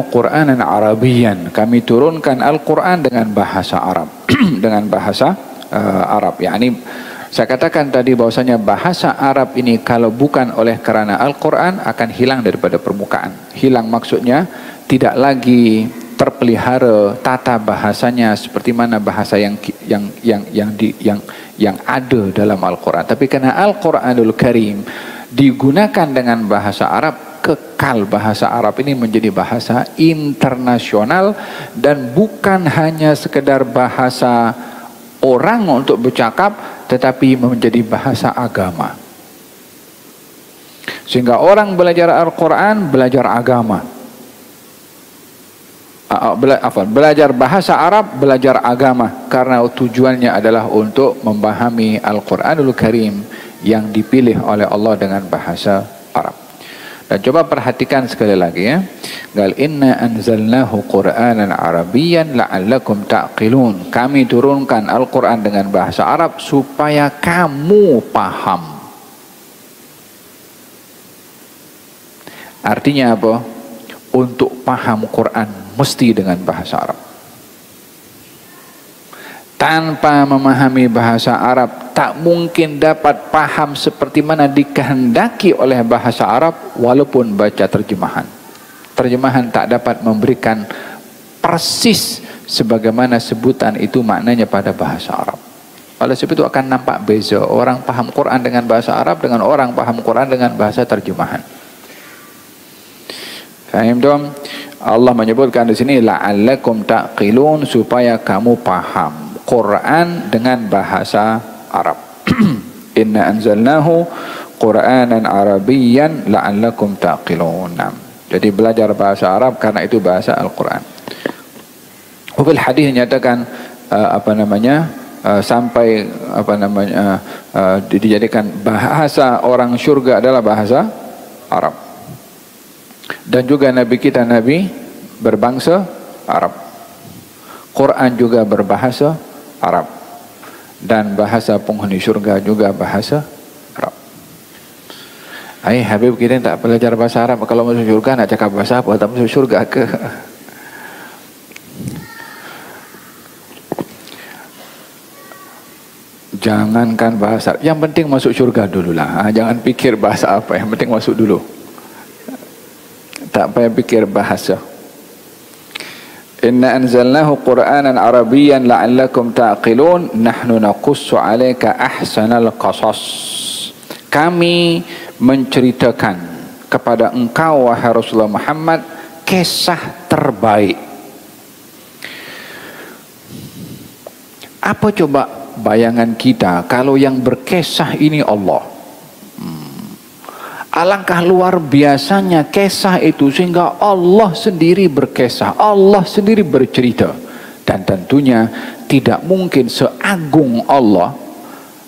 Qur'anan Arabiyan, kami turunkan Al-Quran dengan bahasa Arab. Dengan bahasa Arab, yakni saya katakan tadi bahwasanya bahasa Arab ini kalau bukan oleh kerana Al-Quran akan hilang daripada permukaan. Hilang maksudnya tidak lagi terpelihara tata bahasanya seperti mana bahasa yang ada dalam Al-Quran. Tapi karena Al-Quranul Karim digunakan dengan bahasa Arab, kekal bahasa Arab ini menjadi bahasa internasional dan bukan hanya sekedar bahasa orang untuk bercakap, tetapi menjadi bahasa agama. Sehingga orang belajar Al-Quran, belajar agama. Belajar bahasa Arab, belajar agama, karena tujuannya adalah untuk memahami Al-Quranul Karim yang dipilih oleh Allah dengan bahasa Arab. Dan coba perhatikan sekali lagi ya. Qal inna anzalnahu Qur'anan Arabiyyan la'allakum ta'qilun. Kami turunkan Al-Quran dengan bahasa Arab supaya kamu paham. Artinya apa? Untuk paham Quran mesti dengan bahasa Arab. Tanpa memahami bahasa Arab tak mungkin dapat paham seperti mana dikehendaki oleh bahasa Arab walaupun baca terjemahan. Terjemahan tak dapat memberikan persis sebagaimana sebutan itu maknanya pada bahasa Arab. Oleh sebab itu akan nampak beza orang paham Quran dengan bahasa Arab dengan orang paham Quran dengan bahasa terjemahan. Faham dong? Allah menyebutkan di sini la'allakum ta'qilun, supaya kamu paham Quran dengan bahasa Arab. Inna anzalnahu Qur'anan Arabiyyan la'allakum ta'qilun. Jadi belajar bahasa Arab karena itu bahasa Al-Quran. Fil hadis nyatakan sampai dijadikan bahasa orang syurga adalah bahasa Arab. Dan juga Nabi kita Nabi berbangsa Arab. Quran juga berbahasa Arab. Dan bahasa penghuni syurga juga bahasa Arab. Habib kita tak belajar bahasa Arab, kalau masuk syurga nak cakap bahasa apa? Tak masuk syurga ke? Jangankan bahasa, yang penting masuk syurga dululah. Jangan pikir bahasa apa, yang penting masuk dulu. Tak payah pikir bahasa. Inna anzalnahu Qur'anan Arabiyyan la'allakum ta'qilun nahnu naqussu 'alaika ahsanal qasas. Kami menceritakan kepada engkau wahai Rasulullah Muhammad kisah terbaik. Apa coba bayangan kita kalau yang berkisah ini Allah? Alangkah luar biasanya kisah itu sehingga Allah sendiri berkisah, Allah sendiri bercerita. Dan tentunya tidak mungkin seagung Allah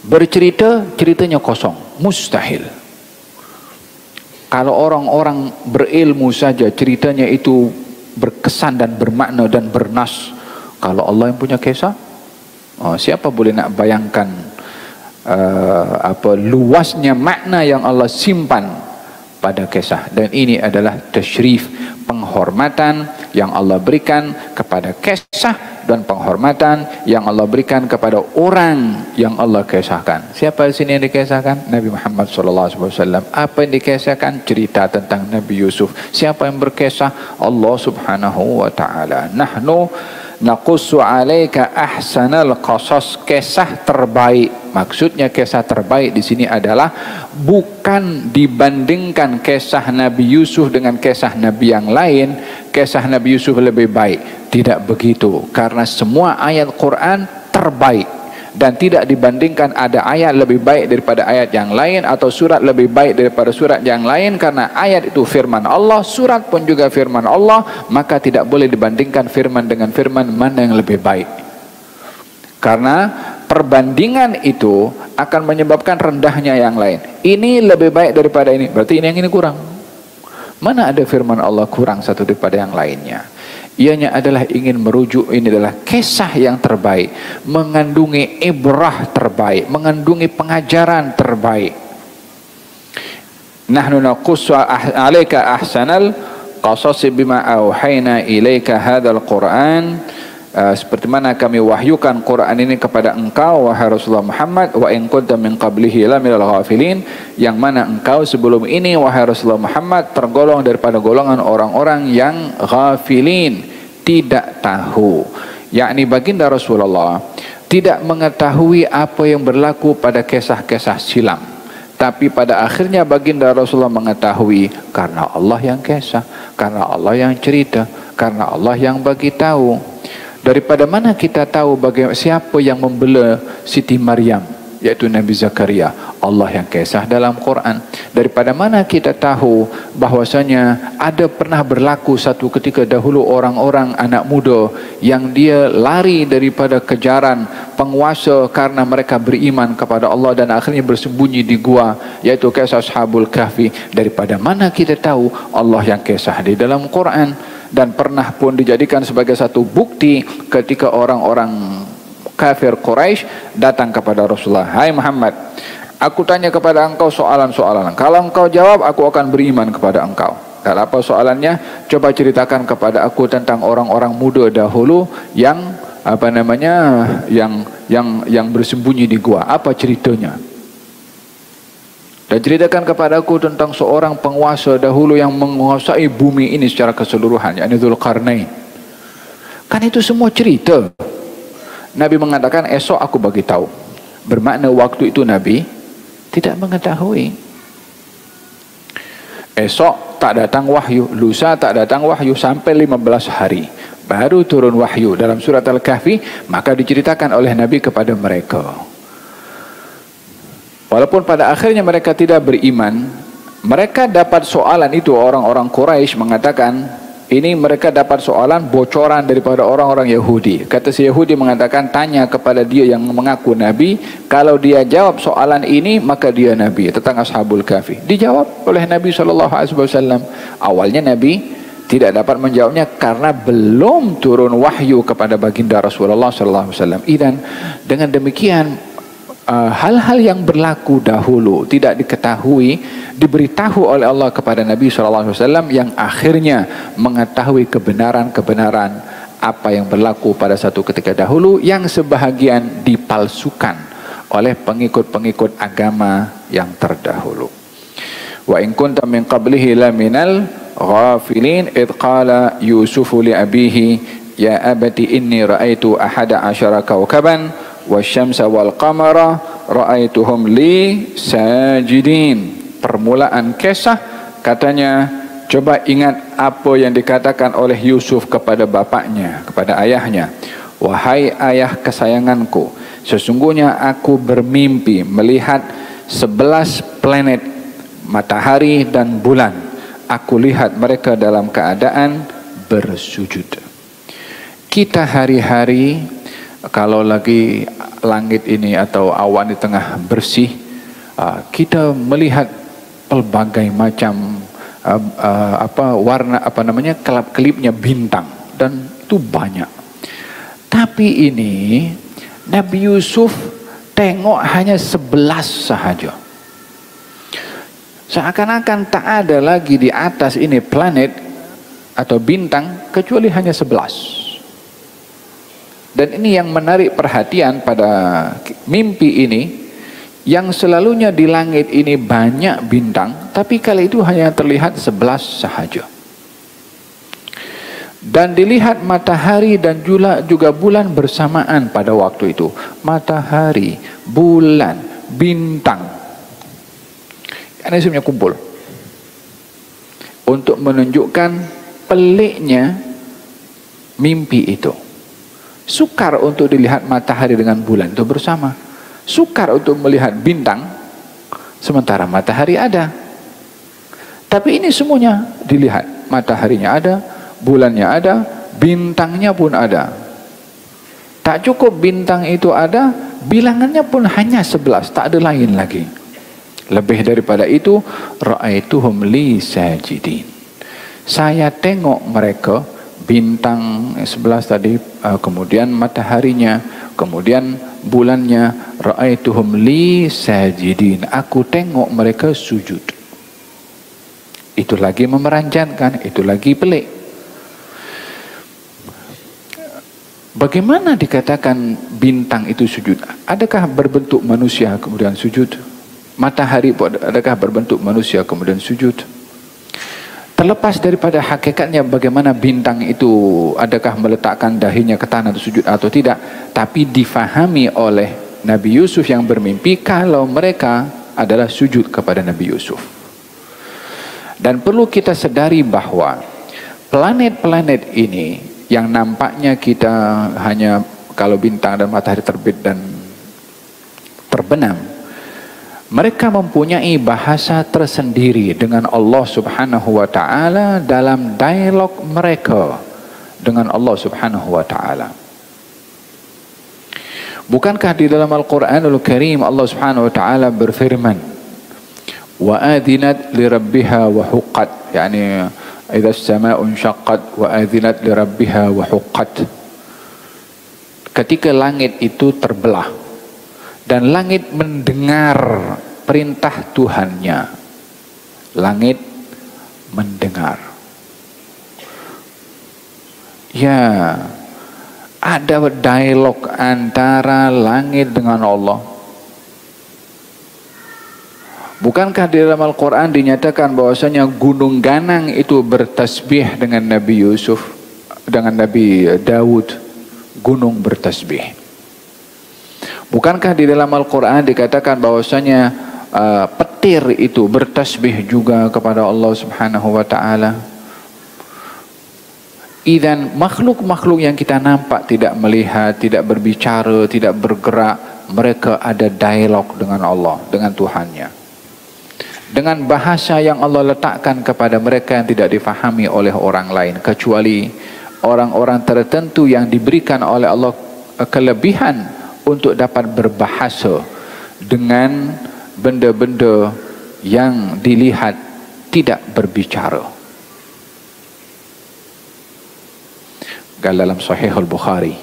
bercerita, ceritanya kosong, mustahil. Kalau orang-orang berilmu saja ceritanya itu berkesan dan bermakna dan bernas, kalau Allah yang punya kisah, siapa boleh nak bayangkan luasnya makna yang Allah simpan pada kisah. Dan ini adalah tasyrif, penghormatan yang Allah berikan kepada kisah dan penghormatan yang Allah berikan kepada orang yang Allah kisahkan. Siapa di sini yang dikisahkan? Nabi Muhammad SAW. Apa yang dikisahkan? Cerita tentang Nabi Yusuf. Siapa yang berkisah? Allah Subhanahu wa Ta'ala. Nahnu naqussu 'alaika ahsanal qasas, kisah terbaik. Maksudnya kisah terbaik di sini adalah bukan dibandingkan kisah Nabi Yusuf dengan kisah Nabi yang lain, kisah Nabi Yusuf lebih baik. Tidak begitu, karena semua ayat Quran terbaik dan tidak dibandingkan ada ayat lebih baik daripada ayat yang lain atau surat lebih baik daripada surat yang lain, karena ayat itu firman Allah, surat pun juga firman Allah, maka tidak boleh dibandingkan firman dengan firman mana yang lebih baik. Karena perbandingan itu akan menyebabkan rendahnya yang lain. Ini lebih baik daripada ini, berarti ini yang ini kurang. Mana ada firman Allah kurang satu daripada yang lainnya? Ianya adalah ingin merujuk, ini adalah kisah yang terbaik, mengandungi ibrah terbaik, mengandungi pengajaran terbaik. Nahnu naqussu 'alaika ahsanal qasas bima auhayna ilaika hadzal Qur'an, seperti mana kami wahyukan Quran ini kepada engkau wahai Rasulullah Muhammad, wa in kunta min qablihi la minal ghafilin, yang mana engkau sebelum ini wahai Rasulullah Muhammad tergolong daripada golongan orang-orang yang ghafilin, tidak tahu. Yakni baginda Rasulullah tidak mengetahui apa yang berlaku pada kisah-kisah silam, tapi pada akhirnya baginda Rasulullah mengetahui karena Allah yang kisah, karena Allah yang cerita, karena Allah yang bagi tahu. Daripada mana kita tahu bagaimana siapa yang membela Siti Maryam, yaitu Nabi Zakaria? Allah yang kisah dalam Quran. Daripada mana kita tahu bahwasanya ada pernah berlaku satu ketika dahulu orang-orang anak muda yang dia lari daripada kejaran penguasa karena mereka beriman kepada Allah dan akhirnya bersembunyi di gua, yaitu kisah Ashabul Kahfi. Daripada mana kita tahu Allah yang kisah di dalam Quran? Dan pernah pun dijadikan sebagai satu bukti ketika orang-orang kafir Quraisy datang kepada Rasulullah, hai Muhammad, aku tanya kepada engkau soalan-soalan, kalau engkau jawab aku akan beriman kepada engkau. Dan apa soalannya? Coba ceritakan kepada aku tentang orang-orang muda dahulu yang yang bersembunyi di gua, apa ceritanya? Dan ceritakan kepada aku tentang seorang penguasa dahulu yang menguasai bumi ini secara keseluruhan, yakni Dzulqarnain. Kan itu semua cerita. Nabi mengatakan esok aku bagi tahu. Bermakna waktu itu Nabi tidak mengetahui. Esok tak datang wahyu, lusa tak datang wahyu, sampai 15 hari baru turun wahyu dalam surat Al-Kahfi. Maka diceritakan oleh Nabi kepada mereka. Walaupun pada akhirnya mereka tidak beriman, mereka dapat soalan itu. Orang-orang Quraisy mengatakan, ini mereka dapat soalan bocoran daripada orang-orang Yahudi. Kata si Yahudi mengatakan, tanya kepada dia yang mengaku Nabi, kalau dia jawab soalan ini maka dia Nabi, tentang Ashabul Kahfi. Dijawab oleh Nabi SAW. Awalnya Nabi tidak dapat menjawabnya karena belum turun wahyu kepada baginda Rasulullah SAW. Dan dengan demikian hal-hal yang berlaku dahulu tidak diketahui, diberitahu oleh Allah kepada Nabi SAW, yang akhirnya mengetahui kebenaran-kebenaran apa yang berlaku pada satu ketika dahulu, yang sebahagian dipalsukan oleh pengikut-pengikut agama yang terdahulu. Wa in kunta min qablihi la minal ghafilin id qala Yusufu li abihi ya abati inni ra'aitu ahada asyara kawkaban wasyamsa wal qamara ra'aituhum li sajidin. Permulaan kisah katanya, coba ingat apa yang dikatakan oleh Yusuf kepada bapaknya, kepada ayahnya. Wahai ayah kesayanganku, sesungguhnya aku bermimpi melihat 11 planet, matahari dan bulan. Aku lihat mereka dalam keadaan bersujud. Kita hari-hari kalau lagi langit ini atau awan di tengah bersih, kita melihat pelbagai macam warna, kelap-kelipnya bintang, dan itu banyak. Tapi ini Nabi Yusuf tengok hanya 11 sahaja. Seakan-akan tak ada lagi di atas ini planet atau bintang kecuali hanya 11. Dan ini yang menarik perhatian pada mimpi ini, yang selalunya di langit ini banyak bintang, tapi kali itu hanya terlihat 11 sahaja. Dan dilihat matahari dan juga bulan bersamaan pada waktu itu. Matahari, bulan, bintang, ini semuanya kumpul untuk menunjukkan peliknya mimpi itu. Sukar untuk dilihat matahari dengan bulan itu bersama. Sukar untuk melihat bintang sementara matahari ada. Tapi ini semuanya dilihat. Mataharinya ada, bulannya ada, bintangnya pun ada. Tak cukup bintang itu ada, bilangannya pun hanya 11, tak ada lain lagi. Lebih daripada itu, ra'aituhum li sajidin. Saya tengok mereka, bintang 11 tadi, kemudian mataharinya, kemudian bulannya, ra'aituhum li sajidin. Aku tengok mereka sujud. Itu lagi memeranjatkan, itu lagi pelik. Bagaimana dikatakan bintang itu sujud? Adakah berbentuk manusia kemudian sujud? Matahari adakah berbentuk manusia kemudian sujud? Terlepas daripada hakikatnya bagaimana bintang itu, adakah meletakkan dahinya ke tanah atau sujud atau tidak, tapi difahami oleh Nabi Yusuf yang bermimpi kalau mereka adalah sujud kepada Nabi Yusuf. Dan perlu kita sadari bahwa planet-planet ini yang nampaknya kita hanya kalau bintang dan matahari terbit dan terbenam, mereka mempunyai bahasa tersendiri dengan Allah Subhanahu wa taala dalam dialog mereka dengan Allah Subhanahu wa taala. Bukankah di dalam Al-Qur'anul Karim Allah Subhanahu wa taala berfirman, "Wa adzinat li rabbiha wa huqqat," yakni idza as-samaa'u inshaqqat wa adzinat li rabbiha wa huqqat. Ketika langit itu terbelah dan langit mendengar perintah Tuhannya. Langit mendengar. Ya, ada dialog antara langit dengan Allah. Bukankah di dalam Al-Quran dinyatakan bahwasanya gunung Ganang itu bertasbih dengan Nabi Yusuf, dengan Nabi Daud, gunung bertasbih. Bukankah di dalam Al-Quran dikatakan bahwasanya petir itu bertasbih juga kepada Allah Subhanahu wa taala? Idzan makhluk-makhluk yang kita nampak, tidak melihat, tidak berbicara, tidak bergerak, mereka ada dialog dengan Allah, dengan Tuhannya. Dengan bahasa yang Allah letakkan kepada mereka yang tidak difahami oleh orang lain, kecuali orang-orang tertentu yang diberikan oleh Allah kelebihan untuk dapat berbahasa dengan benda-benda yang dilihat tidak berbicara. Dalam Sahih Al-Bukhari,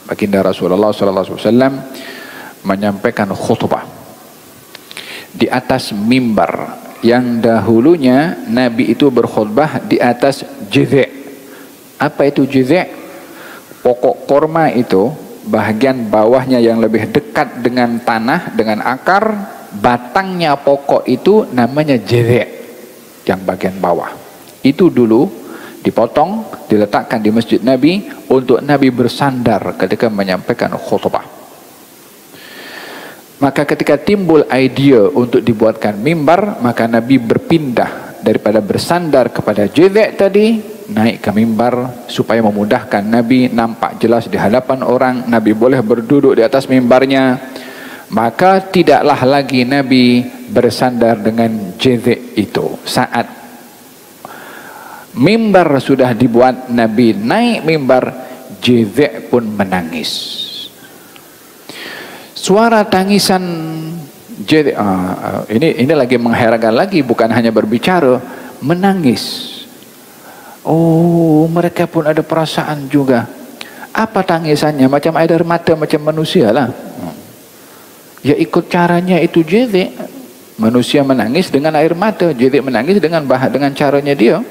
baginda Rasulullah SAW menyampaikan khutbah di atas mimbar yang dahulunya Nabi itu berkhutbah di atas jidhi'. Apa itu jidhi'? Pokok korma itu, bahagian bawahnya yang lebih dekat dengan tanah, dengan akar, batangnya pokok itu namanya jidhi', yang bagian bawah. Itu dulu dipotong, diletakkan di masjid Nabi untuk Nabi bersandar ketika menyampaikan khutbah. Maka ketika timbul idea untuk dibuatkan mimbar, maka Nabi berpindah daripada bersandar kepada jidhi' tadi, naik ke mimbar supaya memudahkan Nabi nampak jelas di hadapan orang. Nabi boleh berduduk di atas mimbarnya. Maka tidaklah lagi Nabi bersandar dengan jidhi' itu. Saat mimbar sudah dibuat, Nabi naik mimbar, jidhi' pun menangis. Suara tangisan jidhi', ini lagi mengherankan lagi, bukan hanya berbicara, menangis. Oh, mereka pun ada perasaan juga. Apa tangisannya? Macam air mata, macam manusia lah. Ya ikut caranya itu jidhi'. Manusia menangis dengan air mata, jidhi' menangis dengan caranya dia.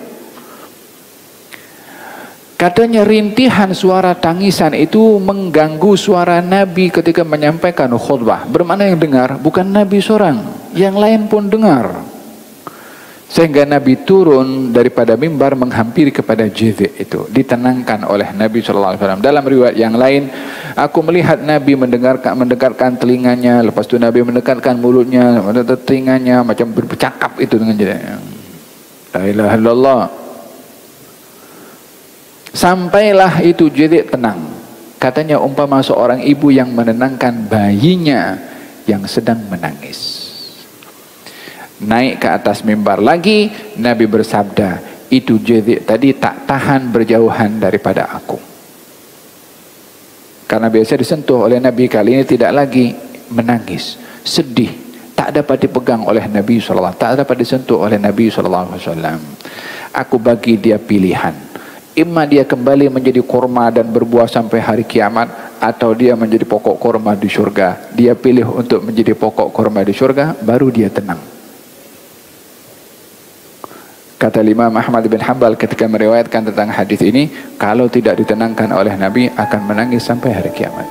Katanya rintihan suara tangisan itu mengganggu suara Nabi ketika menyampaikan khutbah. Bermakna yang dengar bukan Nabi seorang, yang lain pun dengar. Sehingga Nabi turun daripada mimbar menghampiri kepada jidhi' itu, ditenangkan oleh Nabi SAW. Dalam riwayat yang lain, aku melihat Nabi mendekatkan telinganya, lepas itu Nabi mendekatkan mulutnya, mendekatkan telinganya, macam bercakap itu dengan jidhi'. La ilaha illallah. Sampailah itu jidhi' tenang. Katanya umpama seorang ibu yang menenangkan bayinya yang sedang menangis. Naik ke atas mimbar lagi, Nabi bersabda, itu jidhi' tadi tak tahan berjauhan daripada aku. Karena biasa disentuh oleh Nabi, kali ini tidak lagi menangis, sedih, tak dapat dipegang oleh Nabi SAW, tak dapat disentuh oleh Nabi SAW. Aku bagi dia pilihan. Imma dia kembali menjadi korma dan berbuah sampai hari kiamat, atau dia menjadi pokok korma di surga. Dia pilih untuk menjadi pokok korma di surga, baru dia tenang. Kata Imam Ahmad bin Hanbal ketika meriwayatkan tentang hadis ini, kalau tidak ditenangkan oleh Nabi akan menangis sampai hari kiamat.